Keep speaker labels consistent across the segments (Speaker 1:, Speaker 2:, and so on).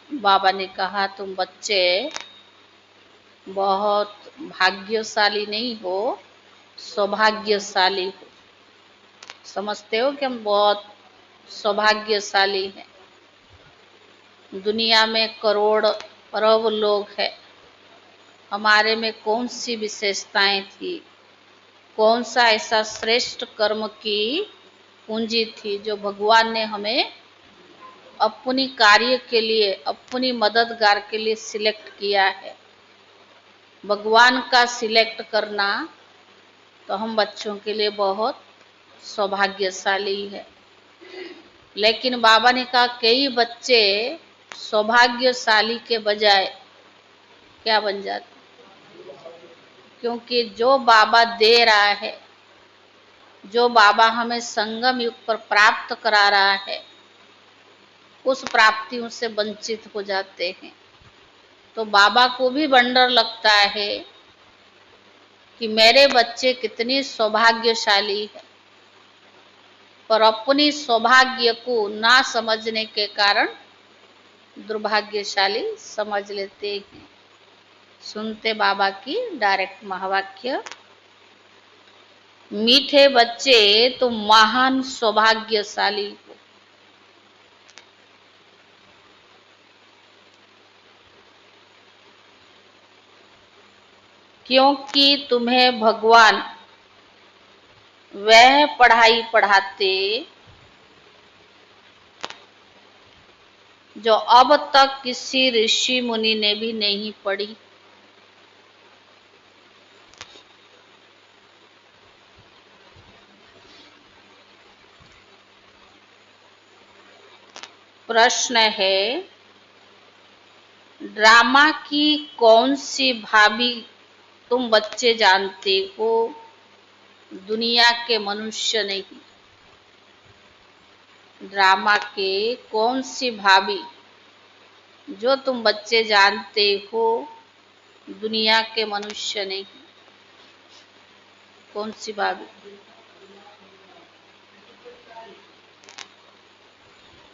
Speaker 1: बाबा ने कहा तुम बच्चे बहुत भाग्यशाली नहीं हो, सौभाग्यशाली हो। समझते हो कि हम बहुत सौभाग्यशाली हैं। दुनिया में करोड़ अरब लोग हैं, हमारे में कौन सी विशेषताएं थी, कौन सा ऐसा श्रेष्ठ कर्म की पूंजी थी जो भगवान ने हमें अपनी कार्य के लिए, अपनी मददगार के लिए सिलेक्ट किया है। भगवान का सिलेक्ट करना तो हम बच्चों के लिए बहुत सौभाग्यशाली है। लेकिन बाबा ने कहा कई बच्चे सौभाग्यशाली के बजाय क्या बन जाते, क्योंकि जो बाबा दे रहा है, जो बाबा हमें संगम युग पर प्राप्त करा रहा है, उस प्राप्तियों से वंचित हो जाते हैं। तो बाबा को भी वंडर लगता है कि मेरे बच्चे कितने सौभाग्यशाली हैं, पर अपनी सौभाग्य को ना समझने के कारण दुर्भाग्यशाली समझ लेते हैं। सुनते बाबा की डायरेक्ट महावाक्य, मीठे बच्चे तुम महान सौभाग्यशाली हो, क्योंकि तुम्हें भगवान वह पढ़ाई पढ़ाते जो अब तक किसी ऋषि मुनि ने भी नहीं पढ़ी। प्रश्न है, ड्रामा की कौन सी भाभी तुम बच्चे जानते हो, दुनिया के मनुष्य नहीं। ड्रामा के कौन सी भाभी जो तुम बच्चे जानते हो, दुनिया के मनुष्य नहीं। कौन सी भाभी?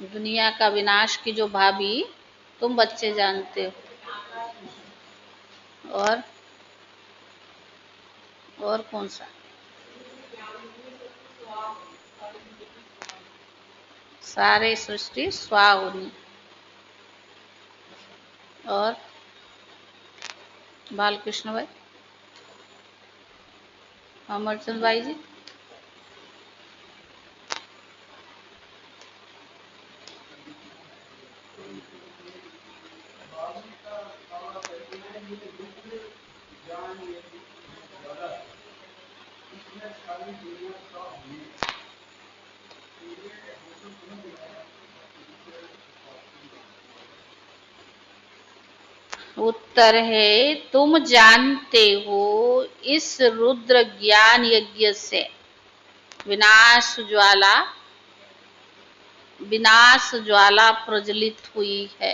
Speaker 1: दुनिया का विनाश की जो भाभी तुम बच्चे जानते हो। और कौन सा? सारे सृष्टि स्वा होनी। और बालकृष्ण भाई, अमरचंद भाई जी, उत्तर है तुम जानते हो इस रुद्र ज्ञान यज्ञ से विनाश ज्वाला प्रज्वलित हुई है।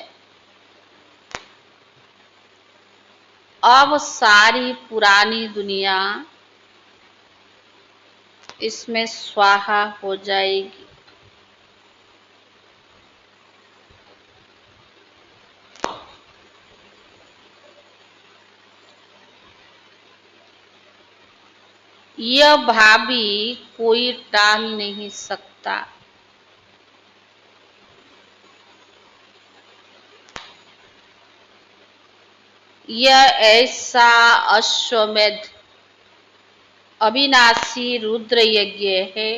Speaker 1: अब सारी पुरानी दुनिया इसमें स्वाहा हो जाएगी। यह भाभी कोई टाल नहीं सकता। यह ऐसा अश्वमेध अविनाशी रुद्र यज्ञ है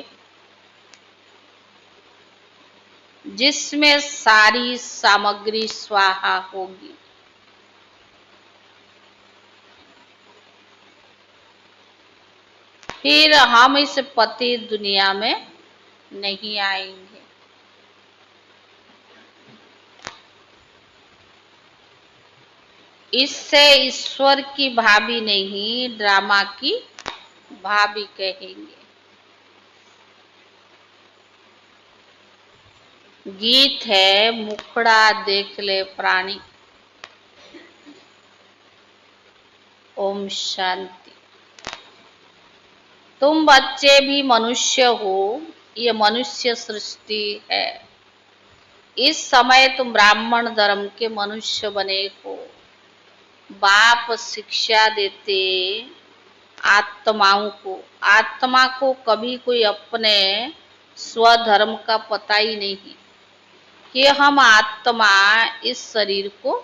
Speaker 1: जिसमें सारी सामग्री स्वाहा होगी। फिर हम इस पति दुनिया में नहीं आएंगे। इससे ईश्वर की भाभी नहीं, ड्रामा की भाभी कहेंगे। गीत है, मुखड़ा देख ले प्राणी। ओम शांति। तुम बच्चे भी मनुष्य हो, ये मनुष्य सृष्टि है। इस समय तुम ब्राह्मण धर्म के मनुष्य बने हो। बाप शिक्षा देते आत्माओं को। आत्मा को कभी कोई अपने स्वधर्म का पता ही नहीं कि हम आत्मा इस शरीर को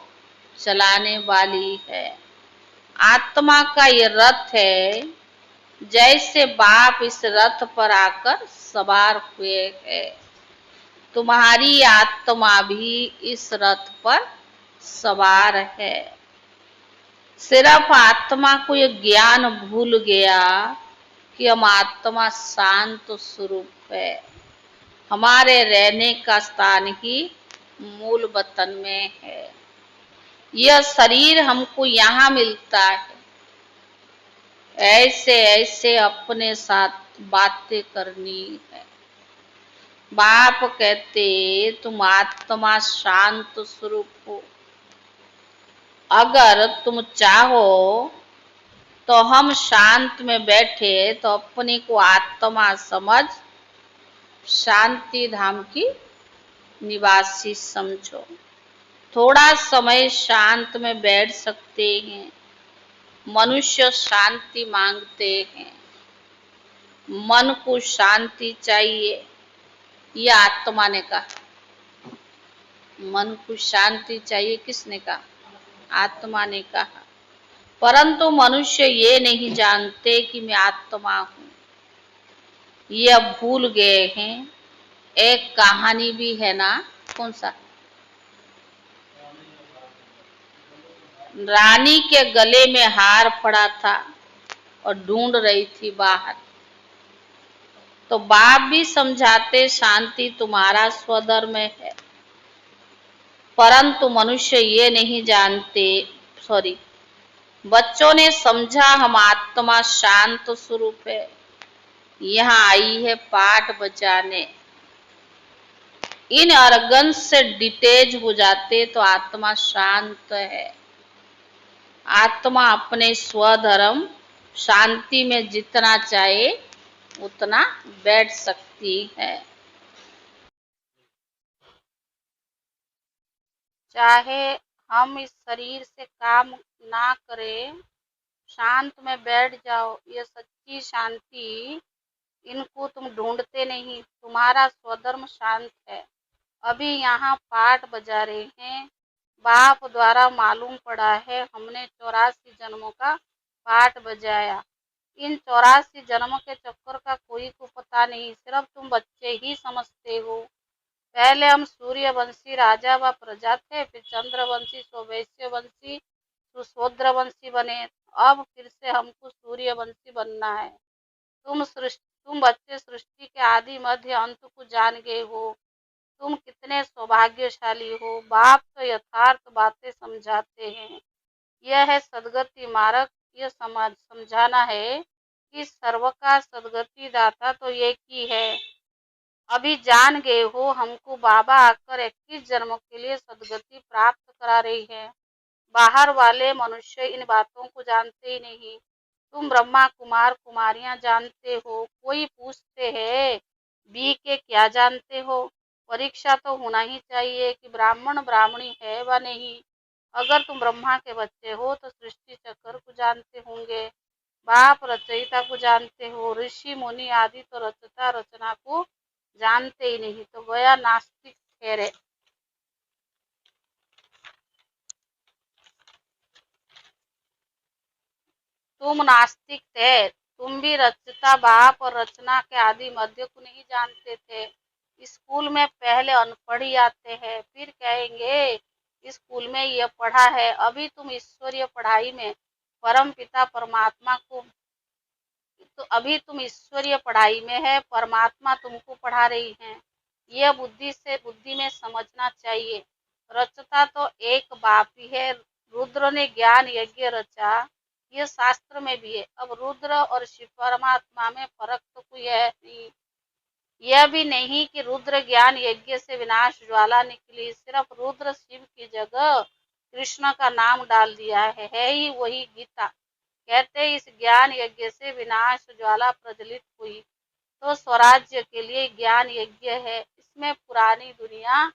Speaker 1: चलाने वाली है। आत्मा का ये रथ है, जैसे बाप इस रथ पर आकर सवार हुए हैं, तुम्हारी आत्मा भी इस रथ पर सवार है। सिर्फ आत्मा को ये ज्ञान भूल गया कि हम आत्मा शांत स्वरूप है। हमारे रहने का स्थान ही मूल वतन में है। यह शरीर हमको यहाँ मिलता है। ऐसे ऐसे अपने साथ बातें करनी है। बाप कहते तुम आत्मा शांत स्वरूप हो। अगर तुम चाहो तो हम शांत में बैठे तो अपने को आत्मा समझ शांति धाम की निवासी समझो। थोड़ा समय शांत में बैठ सकते हैं। मनुष्य शांति मांगते हैं। मन को शांति चाहिए, यह आत्मा ने कहा। मन को शांति चाहिए, किसने कहा? आत्मा ने कहा। परंतु मनुष्य ये नहीं जानते कि मैं आत्मा हूं। यह भूल गए हैं। एक कहानी भी है ना, कौन सा? रानी के गले में हार पड़ा था और ढूंढ रही थी बाहर। तो बाप भी समझाते शांति तुम्हारा स्वधर्म है। परंतु मनुष्य ये नहीं जानते, सॉरी, बच्चों ने समझा हम आत्मा शांत स्वरूप है, यहाँ आई है पाठ बजाने। इन अर्गन से डिटेच हो जाते तो आत्मा शांत है। आत्मा अपने स्वधर्म शांति में जितना चाहे उतना बैठ सकती है। चाहे हम इस शरीर से काम ना करें, शांत में बैठ जाओ। ये सच्ची शांति, इनको तुम ढूंढते नहीं। तुम्हारा स्वधर्म शांत है। अभी यहाँ पाठ बजा रहे हैं, बाप द्वारा मालूम पड़ा है। हमने 84 जन्मों का पाठ बजाया। इन 84 जन्मों के चक्कर का कोई को पता नहीं, सिर्फ तुम बच्चे ही समझते हो। पहले हम सूर्यवंशी राजा व प्रजा थे, फिर चंद्रवंशी, वैश्यवंशी, सुशूद्रवंशी बने। अब फिर से हमको सूर्यवंशी बनना है। तुम बच्चे सृष्टि के आदि मध्य अंत को जान गए हो। तुम कितने सौभाग्यशाली हो। बाप तो यथार्थ बातें समझाते हैं। यह है सदगति मार्ग। यह समझाना है कि सर्व का सदगति दाता तो एक ही है। अभी जान गए हो। हमको बाबा आकर 21 जन्मों के लिए सदगति प्राप्त करा रही है। बाहर वाले मनुष्य इन बातों को जानते ही नहीं। तुम ब्रह्मा कुमार कुमारियां जानते हो। कोई पूछते हैं बी के क्या जानते हो? परीक्षा तो होना ही चाहिए कि ब्राह्मण ब्राह्मणी है व नहीं। अगर तुम ब्रह्मा के बच्चे हो तो सृष्टि चक्र को जानते होंगे। बाप रचयिता को जानते हो। ऋषि मुनि आदि तो रचता रचना को जानते ही नहीं, तो गया नास्तिक ठहरे। तुम नास्तिक थे। तुम भी रचता बाप और रचना के आदि मध्य को नहीं जानते थे। स्कूल में पहले अनपढ़ ही आते हैं, फिर कहेंगे स्कूल में यह पढ़ा है। अभी तुम ईश्वरीय पढ़ाई में परम पिता परमात्मा को, तो अभी तुम ईश्वरीय पढ़ाई में है, परमात्मा तुमको पढ़ा रही है। यह बुद्धि में समझना चाहिए। रचता तो एक बाप ही है। रुद्र ने ज्ञान यज्ञ रचा, यह शास्त्र में भी है। अब रुद्र और शिव परमात्मा में फर्क तो कोई है नहीं। यह भी नहीं कि रुद्र ज्ञान यज्ञ से विनाश ज्वाला निकली। सिर्फ रुद्र शिव की जगह कृष्ण का नाम डाल दिया है ही वही गीता। कहते इस ज्ञान यज्ञ से विनाश ज्वाला प्रज्वलित हुई, तो स्वराज्य के लिए ज्ञान यज्ञ है। इसमें पुरानी दुनिया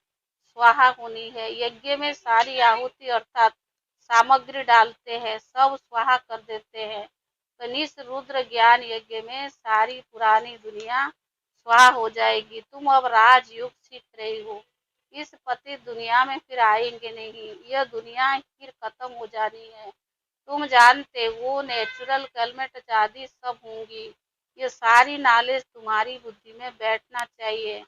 Speaker 1: स्वाहा होनी है। यज्ञ में सारी आहुति अर्थात सामग्री डालते हैं, सब स्वाहा कर देते हैं। कनिष्ठ रुद्र ज्ञान यज्ञ में सारी पुरानी दुनिया स्वाहा हो जाएगी। तुम अब राजयोग सीख रही हो, इस पतित दुनिया में फिर आएंगे नहीं, यह दुनिया फिर खत्म हो जानी है। तुम जानते हो नेचुरल कलमेट आदि सब होंगी। ये सारी नॉलेज तुम्हारी बुद्धि में बैठना चाहिए।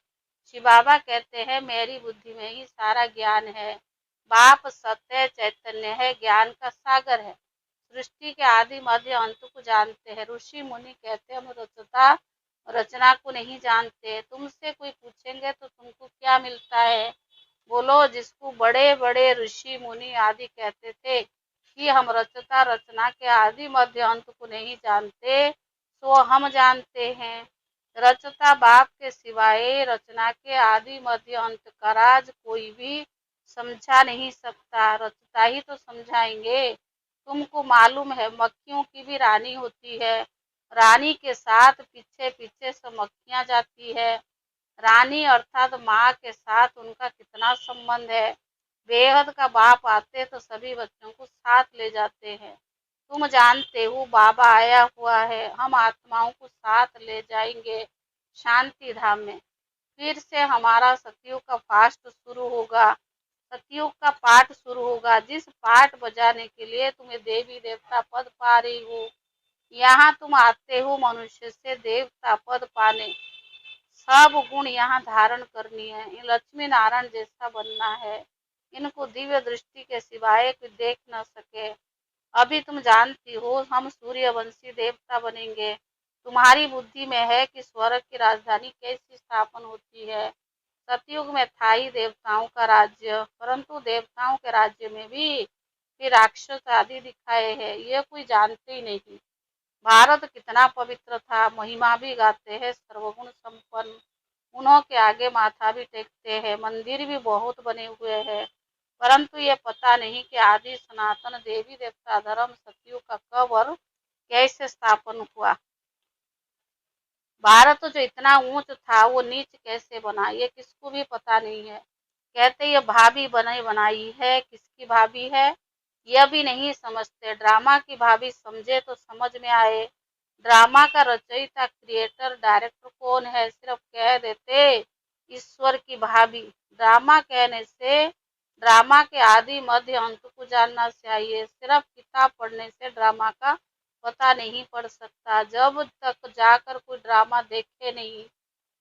Speaker 1: शिव बाबा कहते हैं मेरी बुद्धि में ही सारा ज्ञान है। बाप सत्य चैतन्य है, ज्ञान का सागर है। सृष्टि के आदि मध्य अंत को जानते हैं। ऋषि मुनि कहते हैं हम रचता रचना को नहीं जानते। तुमसे कोई पूछेंगे तो तुमको क्या मिलता है? बोलो, जिसको बड़े बड़े ऋषि मुनि आदि कहते थे कि हम रचता रचना के आदि मध्य अंत को नहीं जानते, तो हम जानते हैं। रचता बाप के सिवाय रचना के आदि मध्य अंत का राज कोई भी समझा नहीं सकता, रचता ही तो समझाएंगे। तुमको मालूम है मक्खियों की भी रानी होती है, रानी के साथ पीछे पीछे सब मक्खियां जाती है। रानी अर्थात माँ के साथ उनका कितना संबंध है। बेहद का बाप आते तो सभी बच्चों को साथ ले जाते हैं। तुम जानते हो बाबा आया हुआ है, हम आत्माओं को साथ ले जाएंगे शांति धाम में। फिर से हमारा सतयुग का फास्ट शुरू होगा, सतयुग का पाठ शुरू होगा, जिस पाठ बजाने के लिए तुम्हें देवी देवता पद पा रही हो। यहाँ तुम आते हो मनुष्य से देवता पद पाने। सब गुण यहाँ धारण करनी है, लक्ष्मी नारायण जैसा बनना है। इनको दिव्य दृष्टि के सिवाय कोई देख न सके। अभी तुम जानती हो हम सूर्यवंशी देवता बनेंगे। तुम्हारी बुद्धि में है कि स्वर्ग की राजधानी कैसी स्थापन होती है। सतयुग में था ही देवताओं का राज्य, परंतु देवताओं के राज्य में भी फिर राक्षस आदि दिखाए हैं, ये कोई जानते ही नहीं। भारत कितना पवित्र था, महिमा भी गाते हैं सर्वगुण संपन्न। उन्हों के आगे माथा भी टेकते हैं, मंदिर भी बहुत बने हुए हैं, परंतु ये पता नहीं कि आदि सनातन देवी देवता धर्म सतयुग का कब और कैसे स्थापन हुआ। भारत जो इतना ऊंच था वो नीच कैसे बना, ये किसको भी पता नहीं है। कहते ये भाभी बनाई है, किसकी भाभी है यह भी नहीं समझते। ड्रामा की भाभी समझे तो समझ में आए। ड्रामा का रचयिता क्रिएटर डायरेक्टर कौन है, सिर्फ कह देते ईश्वर की भाभी। ड्रामा कहने से ड्रामा के आदि मध्य अंत को जानना चाहिए। सिर्फ किताब पढ़ने से ड्रामा का पता नहीं पड़ सकता, जब तक जाकर कोई ड्रामा देखे नहीं।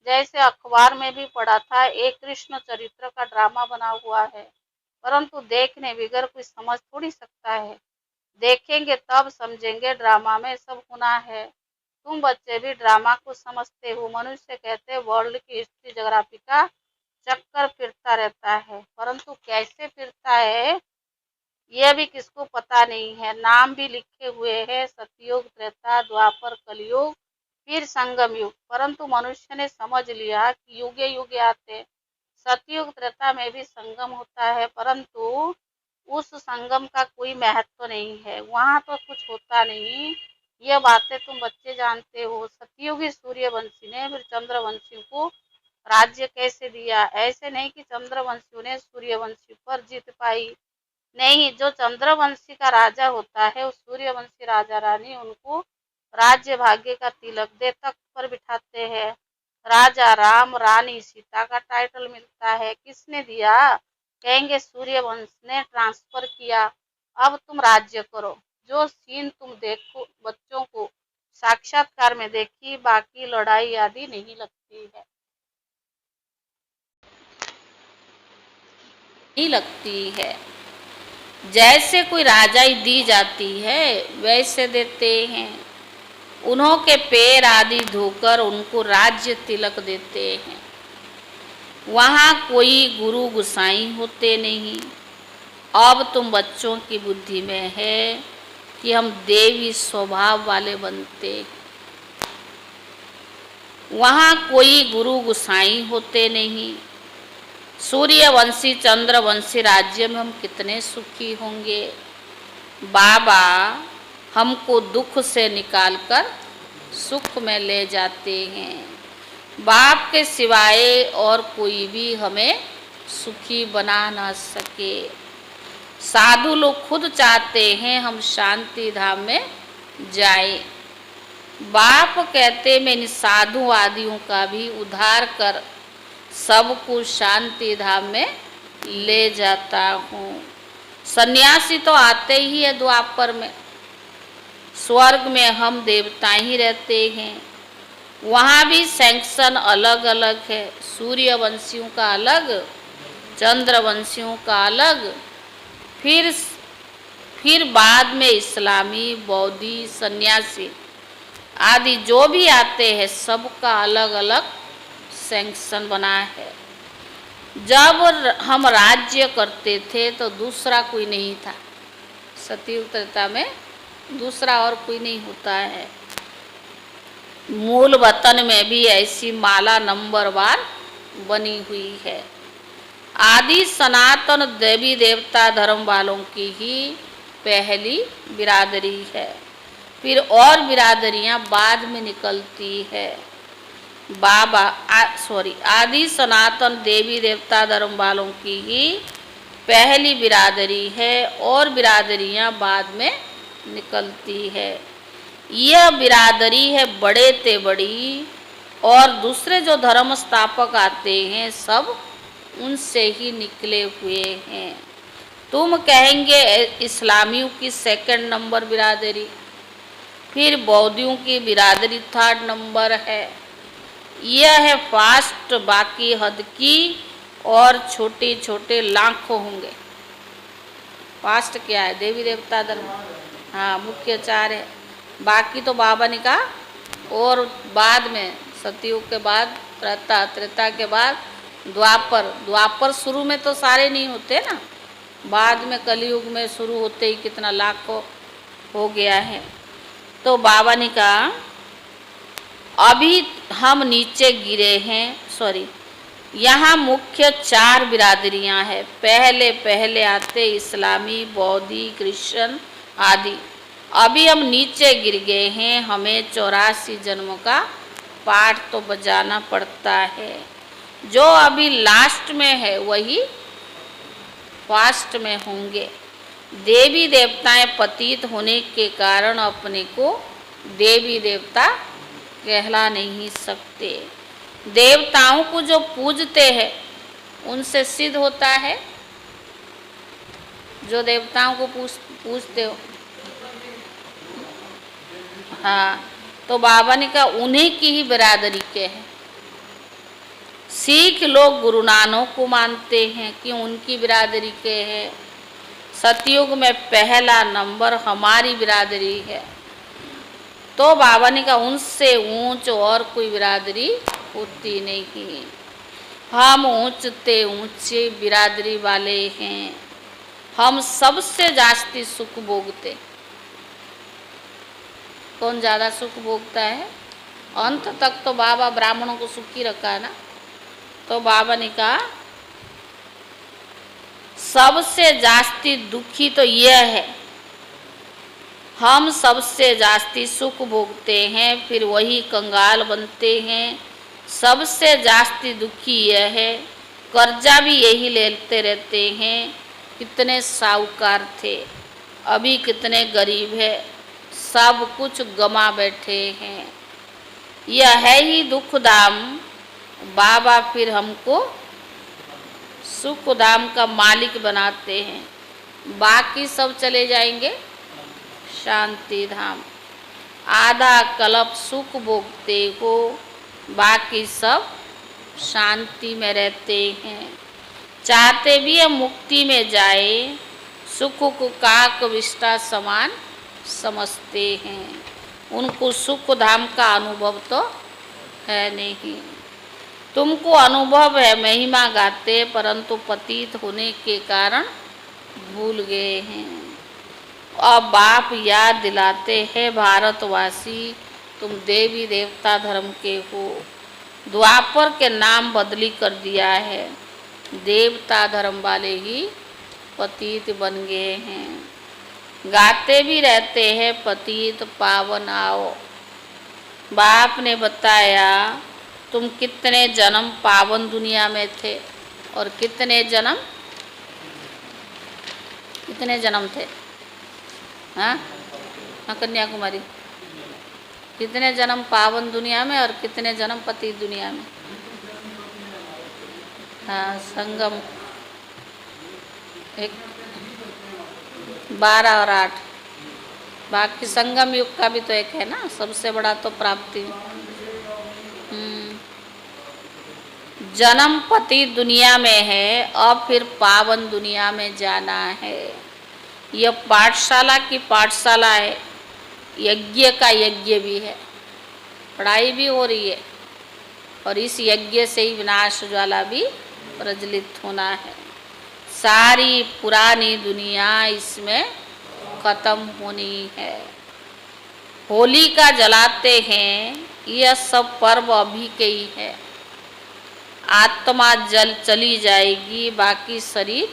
Speaker 1: जैसे अखबार में भी पढ़ा था, एक कृष्ण चरित्र का ड्रामा बना हुआ है, परंतु देखने बगैर कोई समझ थोड़ी सकता है। देखेंगे तब समझेंगे ड्रामा में सब गुना है। तुम बच्चे भी ड्रामा को समझते हो। मनुष्य कहते वर्ल्ड की हिस्ट्री ज्योग्राफी का चक्कर फिरता रहता है, परंतु कैसे फिरता है यह भी किसको पता नहीं है। नाम भी लिखे हुए हैं सतयुग त्रेता द्वापर कलयुग फिर संगम युग, परंतु मनुष्य ने समझ लिया कि युगे युगे आते। सतयुग त्रेता में भी संगम होता है, परंतु उस संगम का कोई महत्व नहीं है, वहां तो कुछ होता नहीं। यह बातें तुम बच्चे जानते हो। सतयुगी सूर्यवंशी ने फिर चंद्रवंशी को राज्य कैसे दिया? ऐसे नहीं कि चंद्रवंशियों ने सूर्यवंशी पर जीत पाई, नहीं। जो चंद्रवंशी का राजा होता है उस सूर्यवंशी राजा रानी उनको राज्य भाग्य का तिलक दे तख्त पर बिठाते हैं। राजा राम रानी सीता का टाइटल मिलता है, किसने दिया? कहेंगे सूर्यवंश ने ट्रांसफर किया। अब तुम राज्य करो। जो सीन तुम देखो बच्चों को साक्षात्कार में देखी, बाकी लड़ाई आदि नहीं लगती है, नहीं लगती है। जैसे कोई राजाई दी जाती है वैसे देते हैं। उन्हों के पैर आदि धोकर उनको राज्य तिलक देते हैं। वहाँ कोई गुरु गुसाई होते नहीं। अब तुम बच्चों की बुद्धि में है कि हम देवी स्वभाव वाले बनते। वहाँ कोई गुरु गुसाई होते नहीं। सूर्यवंशी चंद्रवंशी राज्य में हम कितने सुखी होंगे। बाबा हमको दुख से निकालकर सुख में ले जाते हैं। बाप के सिवाय और कोई भी हमें सुखी बना न सके। साधु लोग खुद चाहते हैं हम शांति धाम में जाए। बाप कहते मैं इन साधु आदियों का भी उद्धार कर सबको शांति धाम में ले जाता हूँ। सन्यासी तो आते ही है द्वापर में। स्वर्ग में हम देवता ही रहते हैं, वहाँ भी सैंक्शन अलग अलग है। सूर्यवंशियों का अलग, चंद्रवंशियों का अलग, फिर बाद में इस्लामी, बौद्धी, सन्यासी आदि जो भी आते हैं सबका अलग अलग सैंक्शन बना है। जब हम राज्य करते थे तो दूसरा कोई नहीं था। सतयुग त्रेता में दूसरा और कोई नहीं होता है। मूल वतन में भी ऐसी माला नंबरवार बनी हुई है। आदि सनातन देवी देवता धर्म वालों की ही पहली बिरादरी है, फिर और बिरादरियां बाद में निकलती है। आदि सनातन देवी देवता धर्म वालों की ही पहली बिरादरी है और बिरादरियां बाद में निकलती है। यह बिरादरी है बड़े ते बड़ी, और दूसरे जो धर्म स्थापक आते हैं सब उनसे ही निकले हुए हैं। तुम कहेंगे इस्लामियों की सेकंड नंबर बिरादरी, फिर बौद्धियों की बिरादरी थर्ड नंबर है। यह है फास्ट, बाकी हद की और छोटे छोटे लाखों होंगे। फास्ट क्या है? देवी देवता धर्म, हाँ मुख्य चार है। बाकी तो बाबा ने कहा, और बाद में सतयुग के बाद त्रेता के बाद द्वापर शुरू में तो सारे नहीं होते ना, बाद में कलयुग में शुरू होते ही कितना लाखों हो गया है। तो बाबा ने कहा अभी हम नीचे गिरे हैं, यहाँ मुख्य चार बिरादरियां हैं। पहले पहले आते इस्लामी, बौद्धी, क्रिश्चियन आदि। अभी हम नीचे गिर गए हैं, हमें 84 जन्मों का पाठ तो बजाना पड़ता है। जो अभी लास्ट में है वही फास्ट में होंगे। देवी देवताएं पतित होने के कारण अपने को देवी देवता कहला नहीं सकते। देवताओं को जो पूजते हैं उनसे सिद्ध होता है। जो देवताओं को पूजते हो, हाँ, तो बाबा ने कहा उन्हीं की ही बिरादरी के हैं। सिख लोग गुरु नानक को मानते हैं कि उनकी बिरादरी के हैं। सतयुग में पहला नंबर हमारी बिरादरी है। तो बाबा ने कहा उनसे ऊंच और कोई बिरादरी होती नहीं। हम ऊंचते ऊंचे बिरादरी वाले हैं। हम सबसे जास्ती सुख भोगते। कौन ज़्यादा सुख भोगता है? अंत तक तो बाबा ब्राह्मणों को सुखी रखा है ना। तो बाबा ने कहा सबसे जास्ती दुखी तो यह है, हम सबसे जास्ती सुख भोगते हैं फिर वही कंगाल बनते हैं। सबसे जास्ती दुखी यह है, कर्जा भी यही लेते रहते हैं। कितने साहूकार थे, अभी कितने गरीब है, सब कुछ गमा बैठे हैं। यह है ही दुख धाम। बाबा फिर हमको सुख धाम का मालिक बनाते हैं। बाकी सब चले जाएंगे शांति धाम। आधा कल्प सुख भोगते हो, बाकी सब शांति में रहते हैं। चाहते भी हम मुक्ति में जाए, सुख को काक विष्टा समान समझते हैं। उनको सुख धाम का अनुभव तो है नहीं। तुमको अनुभव है, महिमा गाते, परंतु पतित होने के कारण भूल गए हैं। अब बाप याद दिलाते हैं भारतवासी, तुम देवी देवता धर्म के हो। द्वापर के नाम बदली कर दिया है, देवता धर्म वाले ही पतित बन गए हैं। गाते भी रहते हैं पतित पावन आओ। बाप ने बताया तुम कितने जन्म पावन दुनिया में थे, और कितने जन्म थे? हाँ हाँ, कन्याकुमारी। कितने जन्म पावन दुनिया में और कितने जन्म पति दुनिया में? हाँ, संगम एक 12 और 8। बाकी संगम युग का भी तो एक है ना, सबसे बड़ा तो प्राप्ति। जन्म पति दुनिया में है, अब फिर पावन दुनिया में जाना है। यह पाठशाला की पाठशाला है, यज्ञ का यज्ञ भी है, पढ़ाई भी हो रही है, और इस यज्ञ से ही विनाश ज्वाला भी प्रज्वलित होना है। सारी पुरानी दुनिया इसमें खत्म होनी है। होली का जलाते हैं, यह सब पर्व अभी के ही है। आत्मा जल चली जाएगी, बाकी शरीर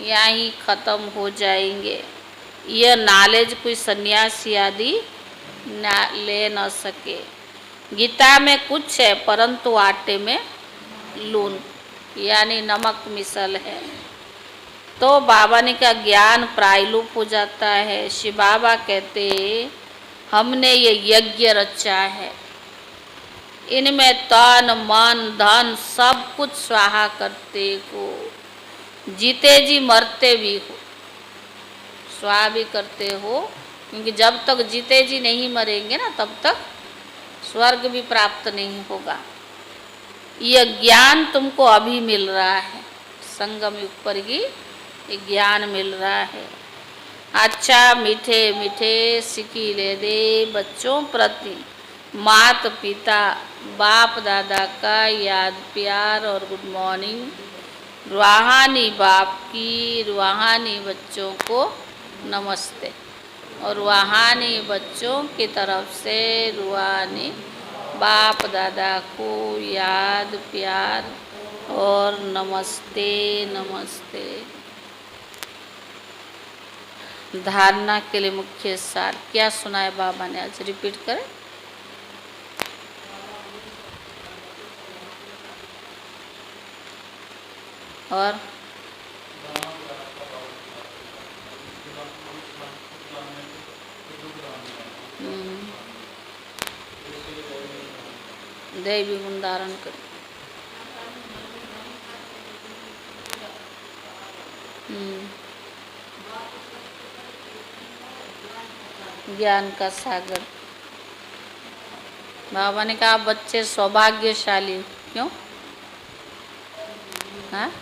Speaker 1: यहाँ ही खत्म हो जाएंगे। यह नॉलेज कोई सन्यासी आदि ले न सके। गीता में कुछ है, परंतु आटे में लून यानी नमक मिसल है। तो बाबा ने का ज्ञान प्रायलूप हो जाता है। शिव बाबा कहते हमने ये यज्ञ रचा है, इनमें तन मन धन सब कुछ स्वाहा करते हो, जीते जी मरते भी हो, स्वाहा भी करते हो। क्योंकि जब तक जीते जी नहीं मरेंगे ना, तब तक स्वर्ग भी प्राप्त नहीं होगा। यह ज्ञान तुमको अभी मिल रहा है, संगम युग पर ही ये ज्ञान मिल रहा है। अच्छा मीठे मीठे सिकीले दे बच्चों प्रति माता पिता बाप दादा का याद प्यार और गुड मॉर्निंग। रूहानी बाप की रूहानी बच्चों को नमस्ते, और रूहानी बच्चों की तरफ से रूहानी बाप दादा को याद प्यार और नमस्ते नमस्ते। धारणा के लिए मुख्य सार क्या सुनाए बाबा ने, आज रिपीट करें। और दैवी गुण धारण करें। ज्ञान का सागर। बाबा ने कहा बच्चे सौभाग्यशाली क्यों? हाँ,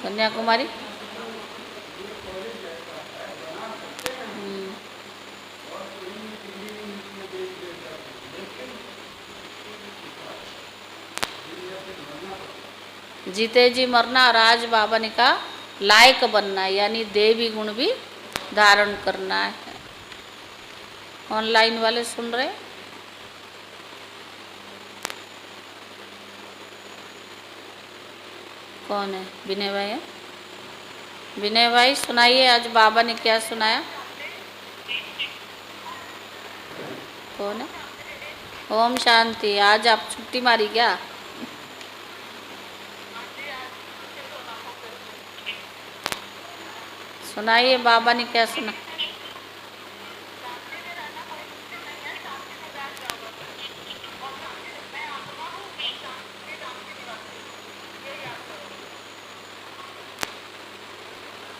Speaker 1: कन्याकुमारी। जीते जी मरना, और आज बाबा ने कहा लायक बनना है, यानी देवी गुण भी धारण करना है। ऑनलाइन वाले सुन रहे? कौन है? विनय भाई है? विनय भाई सुनाइए, आज बाबा ने क्या सुनाया? कौन है? ओम शांति। आज आप छुट्टी मारी क्या? सुनाइए बाबा ने क्या सुना।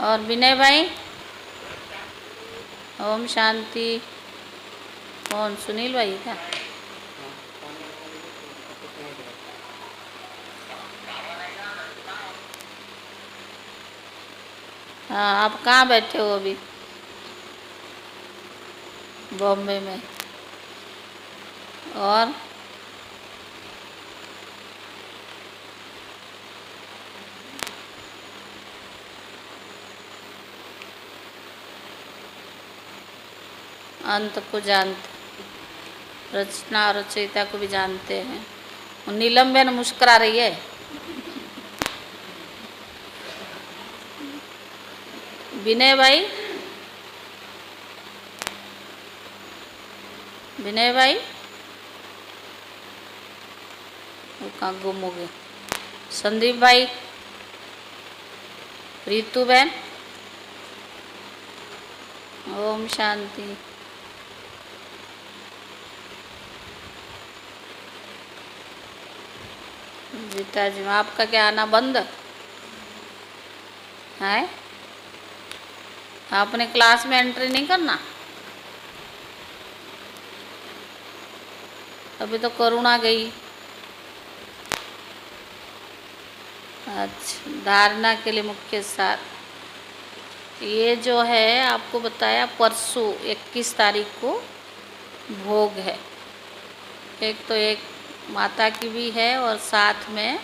Speaker 1: और विनय भाई? ओम शांति। कौन? सुनील भाई क्या? हाँ, आप कहाँ बैठे हो अभी? बॉम्बे में। और अंत को जानते, रचना और रचयिता को भी जानते हैं। नीलम बहन मुस्कुरा रही है। विनय भाई? विनय भाई वो कहाँ गुम हो गए? संदीप भाई, रितु बहन, ओम शांति। जीता जी, आपका क्या आना बंद है? आपने क्लास में एंट्री नहीं करना? अभी तो करुणा गई। अच्छा, धारणा के लिए मुख्य सार ये जो है आपको बताया, परसों 21 तारीख को भोग है। एक तो एक माता की भी है और साथ में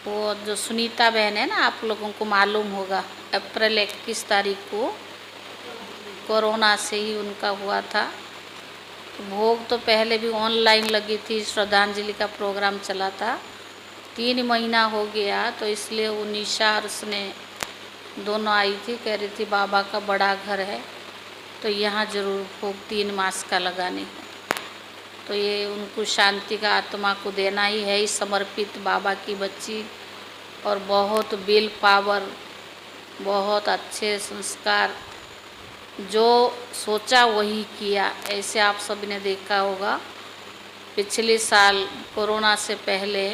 Speaker 1: वो जो सुनीता बहन है ना, आप लोगों को मालूम होगा, अप्रैल 21 तारीख को कोरोना से ही उनका हुआ था। तो भोग तो पहले भी ऑनलाइन लगी थी, श्रद्धांजलि का प्रोग्राम चला था। 3 महीना हो गया, तो इसलिए वो निशा और उसने दोनों आई थी, कह रही थी बाबा का बड़ा घर है तो यहाँ ज़रूर भोग 3 मास का लगाने है। तो ये उनको शांति का आत्मा को देना ही है, इस समर्पित बाबा की बच्ची, और बहुत विल पावर, बहुत अच्छे संस्कार, जो सोचा वही किया। ऐसे आप सब ने देखा होगा, पिछले साल कोरोना से पहले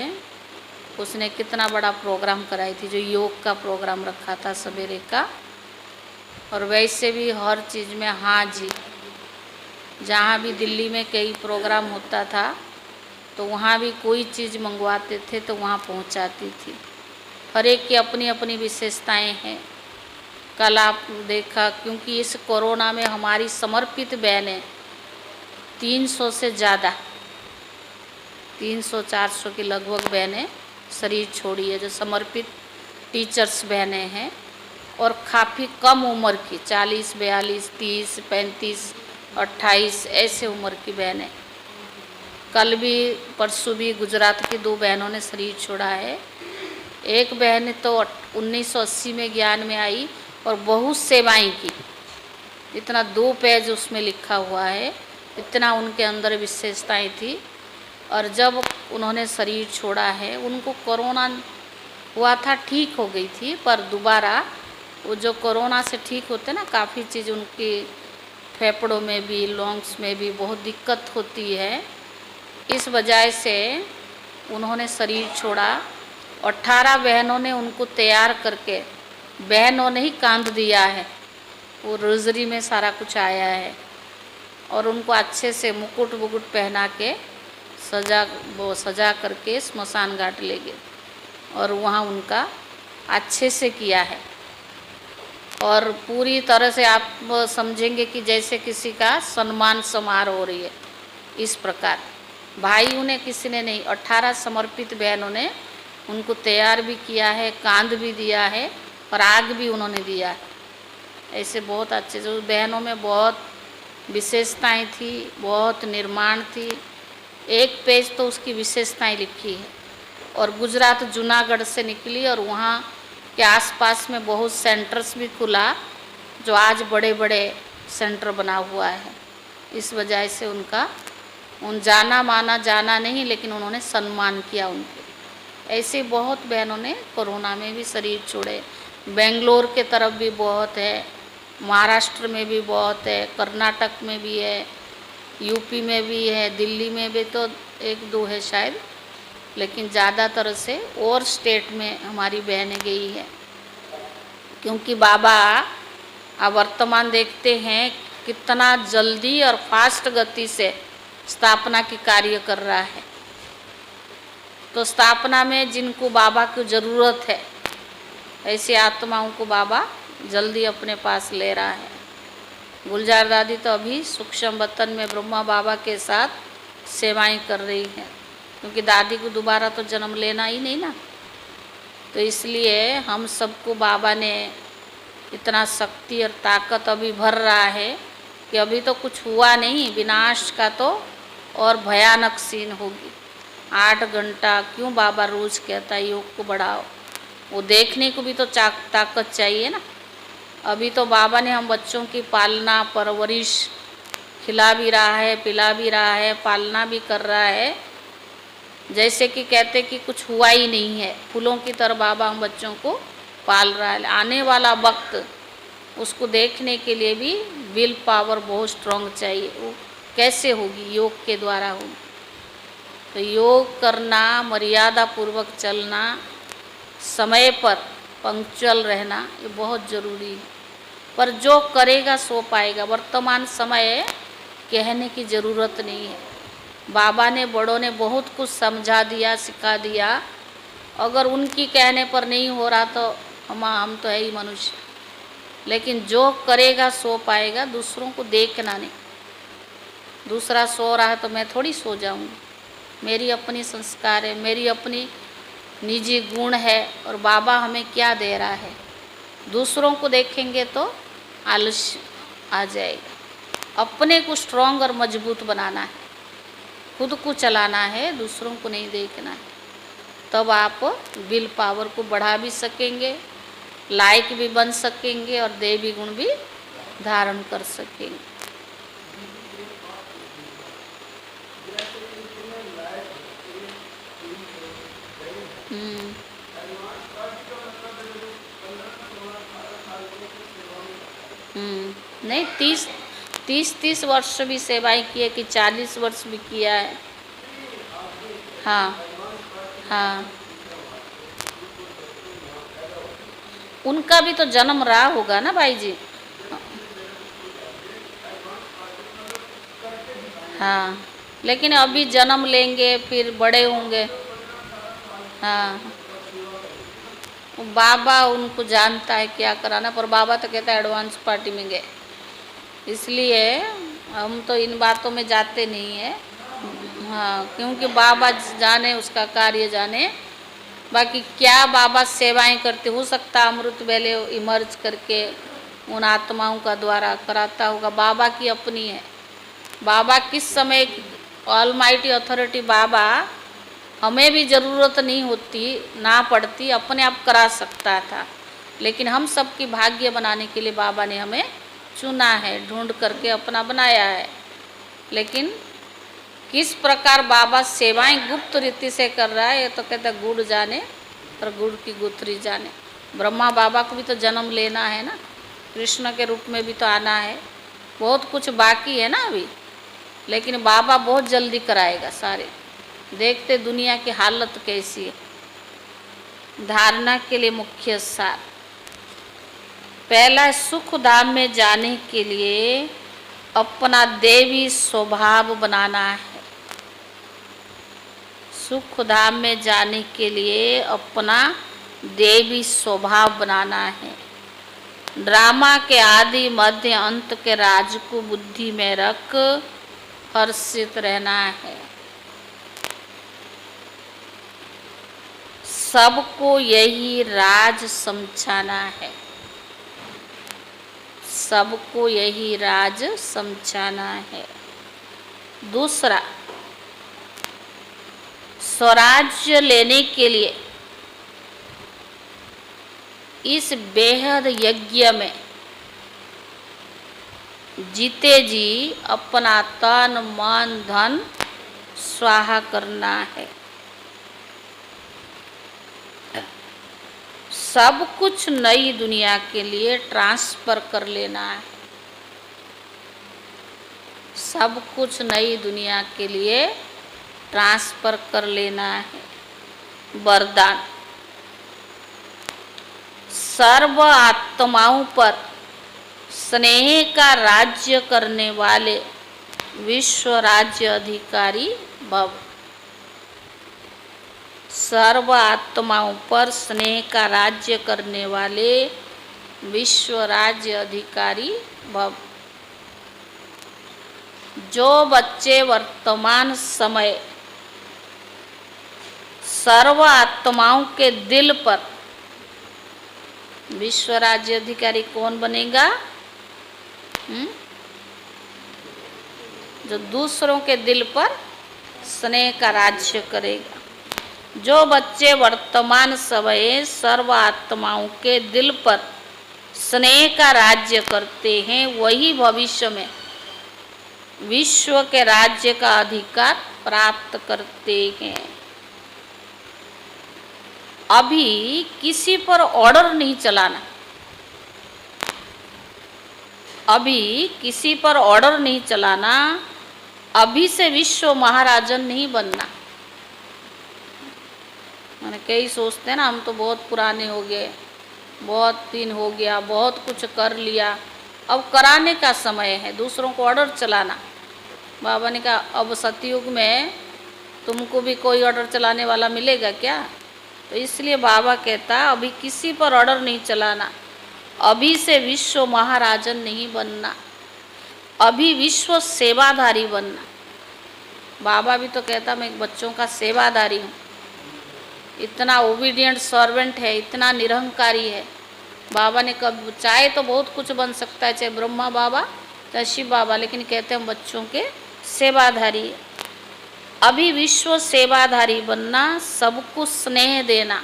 Speaker 1: उसने कितना बड़ा प्रोग्राम कराई थी, जो योग का प्रोग्राम रखा था सवेरे का। और वैसे भी हर चीज़ में हाँ जी, जहाँ भी दिल्ली में कई प्रोग्राम होता था तो वहाँ भी कोई चीज़ मंगवाते थे तो वहाँ पहुँचाती थी। हर एक की अपनी अपनी विशेषताएं हैं। कल आप देखा, क्योंकि इस कोरोना में हमारी समर्पित बहनें 300 से ज़्यादा, 300-400 की लगभग बहनें शरीर छोड़ी है, जो समर्पित टीचर्स बहनें हैं, और काफ़ी कम उम्र की 40, 42, 30, 35, 28 ऐसे उम्र की बहनें। कल भी परसों भी गुजरात की 2 बहनों ने शरीर छोड़ा है। एक बहन तो 1980 में ज्ञान में आई और बहुत सेवाएं की, इतना 2 पेज उसमें लिखा हुआ है, इतना उनके अंदर विशेषताएं थी। और जब उन्होंने शरीर छोड़ा है, उनको कोरोना हुआ था, ठीक हो गई थी, पर दोबारा वो जो कोरोना से ठीक होते ना, काफ़ी चीज़ उनकी फेफड़ों में भी, लंग्स में भी बहुत दिक्कत होती है। इस वजह से उन्होंने शरीर छोड़ा। 18 बहनों ने उनको तैयार करके, बहनों ने ही कांध दिया है, वो रोजरी में सारा कुछ आया है, और उनको अच्छे से मुकुट वुकुट पहना के सजा करके स्मशान घाट ले गए, और वहाँ उनका अच्छे से किया है। और पूरी तरह से आप समझेंगे कि जैसे किसी का सम्मान समारोह हो रही है, इस प्रकार। भाई उन्हें किसी ने नहीं, 18 समर्पित बहनों ने उनको तैयार भी किया है, कांध भी दिया है, और आग भी उन्होंने दिया है। ऐसे बहुत अच्छे से बहनों में बहुत विशेषताएं थी, बहुत निर्माण थी। एक पेज तो उसकी विशेषताएं लिखी है। और गुजरात जूनागढ़ से निकली, और वहाँ के आसपास में बहुत सेंटर्स भी खुला, जो आज बड़े बड़े सेंटर बना हुआ है। इस वजह से उनका जाना माना जाना नहीं, लेकिन उन्होंने सम्मान किया उनके। ऐसे बहुत बहनों ने कोरोना में भी शरीर छोड़े। बेंगलोर के तरफ भी बहुत है, महाराष्ट्र में भी बहुत है, कर्नाटक में भी है, यूपी में भी है, दिल्ली में भी तो 1-2 है शायद, लेकिन ज़्यादातर से और स्टेट में हमारी बहनें गई है। क्योंकि बाबा अब वर्तमान देखते हैं कितना जल्दी और फास्ट गति से स्थापना की कार्य कर रहा है। तो स्थापना में जिनको बाबा की ज़रूरत है, ऐसी आत्माओं को बाबा जल्दी अपने पास ले रहा है। गुलजार दादी तो अभी सूक्ष्म वतन में ब्रह्मा बाबा के साथ सेवाएं कर रही हैं, क्योंकि दादी को दोबारा तो जन्म लेना ही नहीं ना। तो इसलिए हम सबको बाबा ने इतना शक्ति और ताकत अभी भर रहा है कि अभी तो कुछ हुआ नहीं, विनाश का तो और भयानक सीन होगी। 8 घंटा क्यों बाबा रोज़ कहता है योग को बढ़ाओ, वो देखने को भी तो ताकत चाहिए ना। अभी तो बाबा ने हम बच्चों की पालना परवरिश, खिला भी रहा है, पिला भी रहा है, पालना भी कर रहा है, जैसे कि कहते कि कुछ हुआ ही नहीं है, फूलों की तरह बाबा हम बच्चों को पाल रहा है। आने वाला वक्त उसको देखने के लिए भी विल पावर बहुत स्ट्रांग चाहिए। वो कैसे होगी? योग के द्वारा होगी। तो योग करना, मर्यादा पूर्वक चलना, समय पर पंक्चुअल रहना, ये बहुत ज़रूरी है। पर जो करेगा सो पाएगा। वर्तमान समय कहने की ज़रूरत नहीं है। बाबा ने, बड़ों ने बहुत कुछ समझा दिया, सिखा दिया। अगर उनकी कहने पर नहीं हो रहा तो हम तो है ही मनुष्य। लेकिन जो करेगा सो पाएगा। दूसरों को देखना नहीं। दूसरा सो रहा है तो मैं थोड़ी सो जाऊंगी। मेरी अपनी संस्कार है, मेरी अपनी निजी गुण है, और बाबा हमें क्या दे रहा है। दूसरों को देखेंगे तो आलस्य आ जाएगा। अपने को स्ट्रॉन्ग और मजबूत बनाना है, खुद को चलाना है, दूसरों को नहीं देखना है। तब आप विल पावर को बढ़ा भी सकेंगे, लायक भी बन सकेंगे, और देवी गुण भी धारण कर सकेंगे। नहीं, 30 वर्ष भी सेवाएं की है, कि 40 वर्ष भी किया है। हाँ हाँ, उनका भी तो जन्म रहा होगा ना भाई जी। हाँ, लेकिन अभी जन्म लेंगे, फिर बड़े होंगे। हाँ, बाबा उनको जानता है क्या कराना, पर बाबा तो कहता है एडवांस पार्टी में गए। इसलिए हम तो इन बातों में जाते नहीं है। हाँ, क्योंकि बाबा जाने, उसका कार्य जाने। बाकी क्या बाबा सेवाएं करते, हो सकता अमृत वेले इमर्ज करके उन आत्माओं का द्वारा कराता होगा। बाबा की अपनी है। बाबा किस समय, ऑलमाइटी अथॉरिटी बाबा, हमें भी ज़रूरत नहीं होती, ना पड़ती, अपने आप करा सकता था। लेकिन हम सबकी भाग्य बनाने के लिए बाबा ने हमें चुना है, ढूंढ करके अपना बनाया है। लेकिन किस प्रकार बाबा सेवाएं गुप्त रीति से कर रहा है, ये तो कहता गुड़ जाने और गुड़ की गुथरी जाने। ब्रह्मा बाबा को भी तो जन्म लेना है ना, कृष्ण के रूप में भी तो आना है। बहुत कुछ बाकी है ना अभी, लेकिन बाबा बहुत जल्दी कराएगा सारे। देखते दुनिया की हालत कैसी है। धारणा के लिए मुख्य सार, पहला, सुख धाम में जाने के लिए अपना देवी स्वभाव बनाना है। सुख धाम में जाने के लिए अपना देवी स्वभाव बनाना है। ड्रामा के आदि मध्य अंत के राज को बुद्धि में रख हर्षित रहना है। सबको यही राज समझाना है। सबको यही राज समझाना है। दूसरा, स्वराज्य लेने के लिए इस बेहद यज्ञ में जीते जी अपना तन मन धन स्वाहा करना है। सब कुछ नई दुनिया के लिए ट्रांसफर कर लेना है। सब कुछ नई दुनिया के लिए ट्रांसफर कर लेना है। वरदान, सर्व आत्माओं पर स्नेह का राज्य करने वाले विश्व राज्य अधिकारी भव। सर्व आत्माओं पर स्नेह का राज्य करने वाले विश्व राज्य अधिकारी भव। जो बच्चे वर्तमान समय सर्व आत्माओं के दिल पर, विश्व राज्य अधिकारी कौन बनेगा? जो दूसरों के दिल पर स्नेह का राज्य करेगा। जो बच्चे वर्तमान समय सर्व आत्माओं के दिल पर स्नेह का राज्य करते हैं, वही भविष्य में विश्व के राज्य का अधिकार प्राप्त करते हैं। अभी किसी पर ऑर्डर नहीं चलाना, अभी किसी पर ऑर्डर नहीं चलाना, अभी से विश्व महाराजन नहीं बनना। मैंने कई सोचते हैं ना, हम तो बहुत पुराने हो गए, बहुत दिन हो गया, बहुत कुछ कर लिया, अब कराने का समय है, दूसरों को ऑर्डर चलाना। बाबा ने कहा अब सतयुग में तुमको भी कोई ऑर्डर चलाने वाला मिलेगा क्या? तो इसलिए बाबा कहता अभी किसी पर ऑर्डर नहीं चलाना, अभी से विश्व महाराजन नहीं बनना, अभी विश्व सेवाधारी बनना। बाबा भी तो कहता मैं बच्चों का सेवाधारी हूँ, इतना ओबीडियंट सर्वेंट है, इतना निरहंकारी है। बाबा ने कब चाहे तो बहुत कुछ बन सकता है, चाहे ब्रह्मा बाबा चाहे शिव बाबा, लेकिन कहते हैं हम बच्चों के सेवाधारी है। अभी विश्व सेवाधारी बनना, सबको स्नेह देना,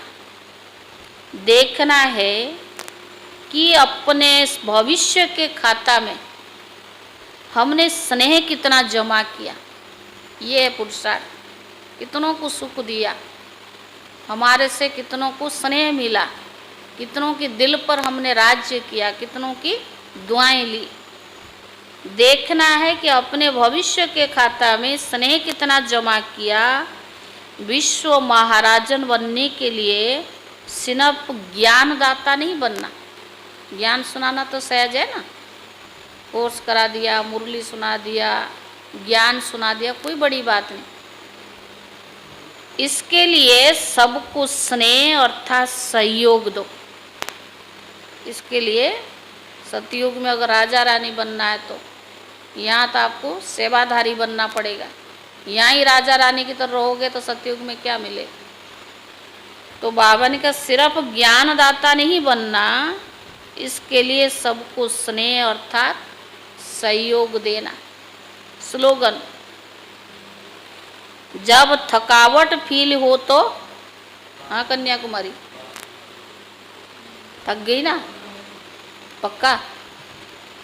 Speaker 1: देखना है कि अपने भविष्य के खाता में हमने स्नेह कितना जमा किया। ये है पुरुषार्थ, कितनों को सुख दिया, हमारे से कितनों को स्नेह मिला, कितनों के दिल पर हमने राज्य किया, कितनों की दुआएं ली। देखना है कि अपने भविष्य के खाता में स्नेह कितना जमा किया। विश्व महाराजन बनने के लिए सिर्फ ज्ञानदाता नहीं बनना, ज्ञान सुनाना तो सहज है ना, कोर्स करा दिया, मुरली सुना दिया, ज्ञान सुना दिया, कोई बड़ी बात नहीं। इसके लिए सबको स्नेह अर्थात सहयोग दो। इसके लिए सतयुग में अगर राजा रानी बनना है तो यहाँ तो आपको सेवाधारी बनना पड़ेगा। यहाँ ही राजा रानी की तरह रहोगे तो सतयुग में क्या मिलेगा? तो बाबा ने कहा सिर्फ ज्ञानदाता नहीं बनना, इसके लिए सबको स्नेह अर्थात सहयोग देना। स्लोगन, जब थकावट फील हो तो, हाँ कन्याकुमारी थक गई ना पक्का,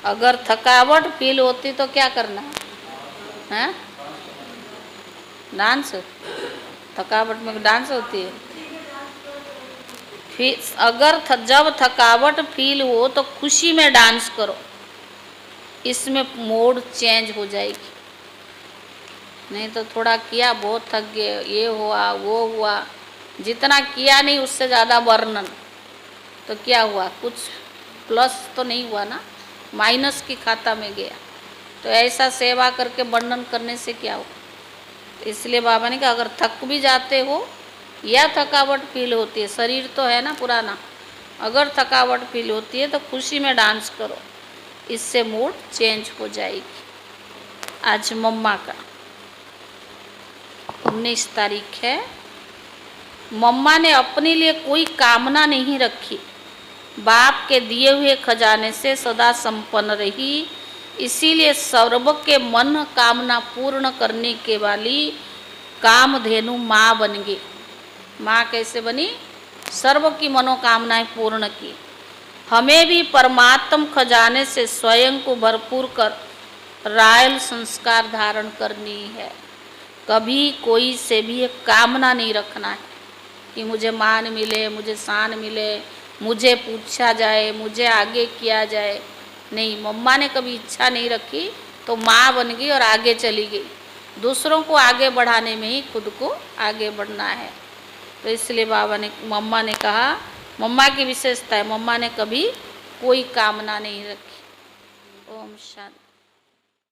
Speaker 1: अगर थकावट फील होती तो क्या करना है? डांस, थकावट में डांस होती है। फिर अगर जब थकावट फील हो तो खुशी में डांस करो, इसमें मूड चेंज हो जाएगी। नहीं तो थोड़ा किया बहुत थक गए, ये हुआ वो हुआ, जितना किया नहीं उससे ज़्यादा वर्णन, तो क्या हुआ? कुछ प्लस तो नहीं हुआ ना, माइनस की खाता में गया। तो ऐसा सेवा करके वर्णन करने से क्या हो? इसलिए बाबा ने कहा अगर थक भी जाते हो या थकावट फील होती है, शरीर तो है ना पुराना, अगर थकावट फील होती है तो खुशी में डांस करो, इससे मूड चेंज हो जाएगी। आज मम्मा का 19 तारीख है। मम्मा ने अपने लिए कोई कामना नहीं रखी, बाप के दिए हुए खजाने से सदा संपन्न रही, इसीलिए सर्व के मन कामना पूर्ण करने के वाली कामधेनु माँ बन गई। माँ कैसे बनी? सर्व की मनोकामनाएं पूर्ण की। हमें भी परमात्म खजाने से स्वयं को भरपूर कर रायल संस्कार धारण करनी है। कभी कोई से भी एक कामना नहीं रखना है कि मुझे मान मिले, मुझे शान मिले, मुझे पूछा जाए, मुझे आगे किया जाए। नहीं, मम्मा ने कभी इच्छा नहीं रखी तो माँ बन गई और आगे चली गई। दूसरों को आगे बढ़ाने में ही खुद को आगे बढ़ना है। तो इसलिए बाबा ने, मम्मा ने कहा, मम्मा की विशेषता है, मम्मा ने कभी कोई कामना नहीं रखी। ओम शांति।